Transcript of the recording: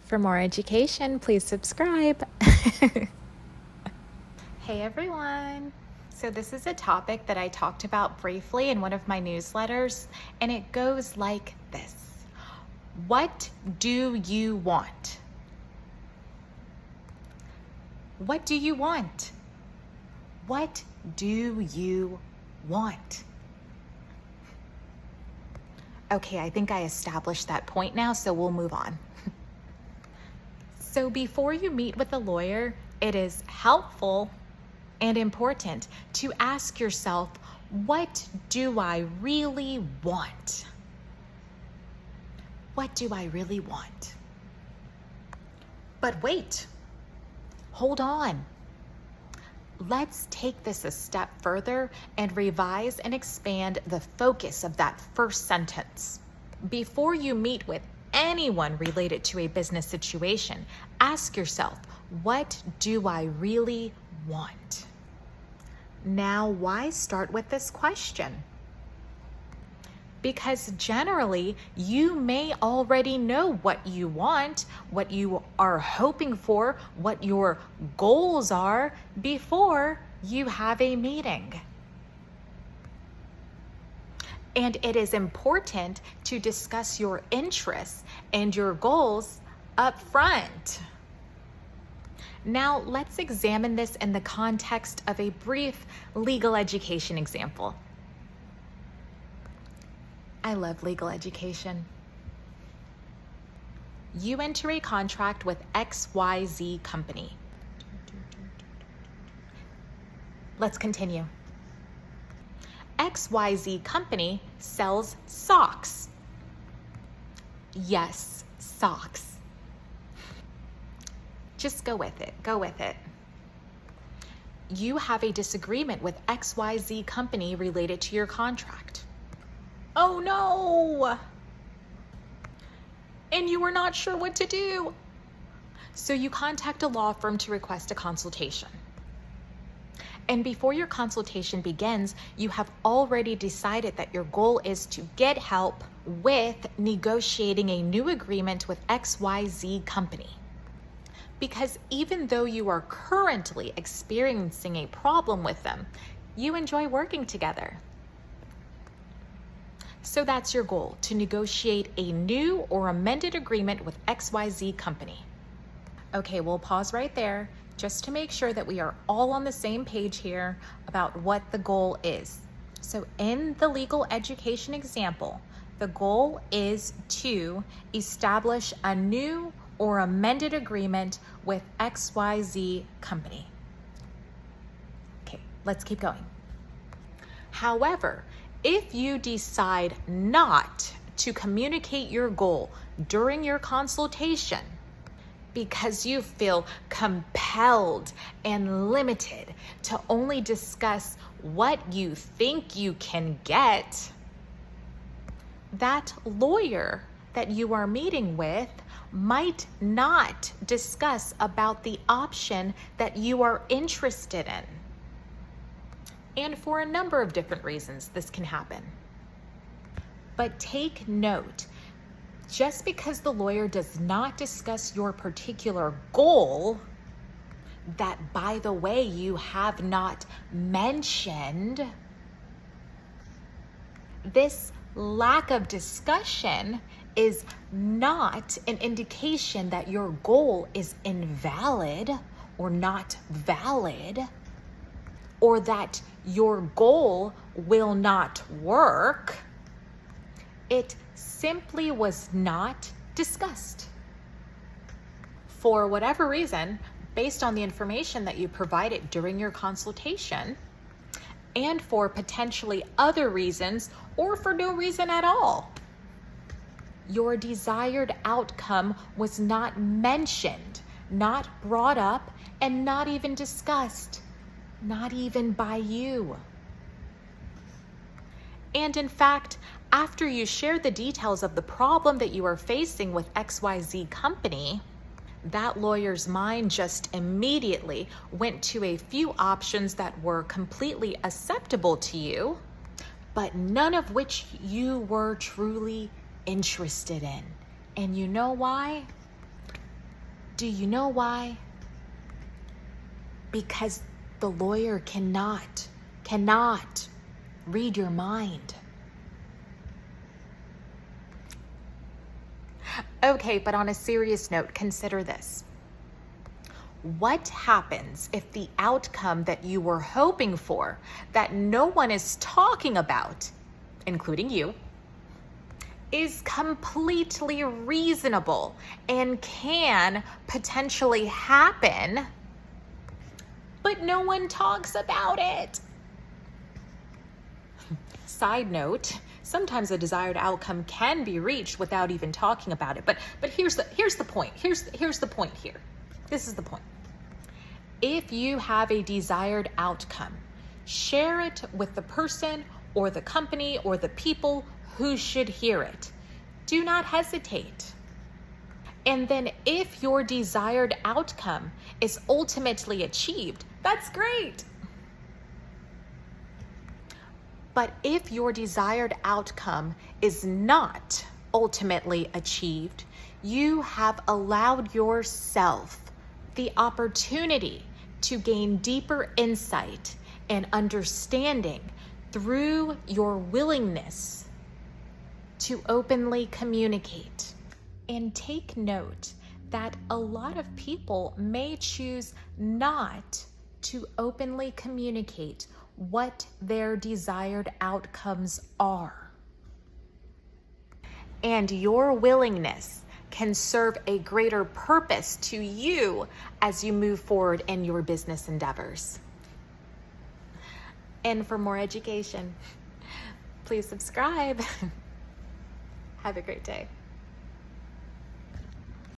For more education, please subscribe. Hey everyone. So this is a topic that I talked about briefly in one of my newsletters, and it goes like this. What do you want? What do you want? What do you want? Okay, I think I established that point now, so we'll move on. So before you meet with a lawyer, it is helpful and important to ask yourself, what do I really want? What do I really want? But wait, hold on. Let's take this a step further and revise and expand the focus of that first sentence. Before you meet with anyone related to a business situation, ask yourself, what do I really want? Now, why start with this question? Because generally, you may already know what you want, what you are hoping for, what your goals are before you have a meeting. And it is important to discuss your interests and your goals up front. Now, let's examine this in the context of a brief legal education example. I love legal education. You enter a contract with XYZ company. Let's continue. XYZ company sells socks. Yes, socks. Just go with it. Go with it. You have a disagreement with XYZ company related to your contract. Oh no! And you were not sure what to do. So you contact a law firm to request a consultation. And before your consultation begins, you have already decided that your goal is to get help with negotiating a new agreement with XYZ company. Because even though you are currently experiencing a problem with them, you enjoy working together. So that's your goal, to negotiate a new or amended agreement with XYZ company. Okay, we'll pause right there just to make sure that we are all on the same page here about what the goal is. So in the legal education example, the goal is to establish a new or amended agreement with XYZ company. Okay, let's keep going. However, if you decide not to communicate your goal during your consultation because you feel compelled and limited to only discuss what you think you can get, that lawyer that you are meeting with might not discuss about the option that you are interested in. And for a number of different reasons, this can happen. But take note, just because the lawyer does not discuss your particular goal, that, by the way, you have not mentioned, this lack of discussion is not an indication that your goal is invalid or not valid, or that your goal will not work. It simply was not discussed. For whatever reason, based on the information that you provided during your consultation, and for potentially other reasons, or for no reason at all, your desired outcome was not mentioned, not brought up, and not even discussed. Not even by you. And in fact, after you shared the details of the problem that you are facing with XYZ company, that lawyer's mind just immediately went to a few options that were completely acceptable to you, but none of which you were truly interested in. And you know why? Do you know why? Because the lawyer cannot read your mind. Okay, but on a serious note, consider this. What happens if the outcome that you were hoping for, that no one is talking about, including you, is completely reasonable and can potentially happen, but no one talks about it? Side note, sometimes a desired outcome can be reached without even talking about it. But here's the point. Here's the point here. This is the point. If you have a desired outcome, share it with the person or the company or the people who should hear it. Do not hesitate. And then if your desired outcome is ultimately achieved, that's great. But if your desired outcome is not ultimately achieved, you have allowed yourself the opportunity to gain deeper insight and understanding through your willingness to openly communicate. And take note that a lot of people may choose not to openly communicate what their desired outcomes are. And your willingness can serve a greater purpose to you as you move forward in your business endeavors. And for more education, please subscribe. Have a great day.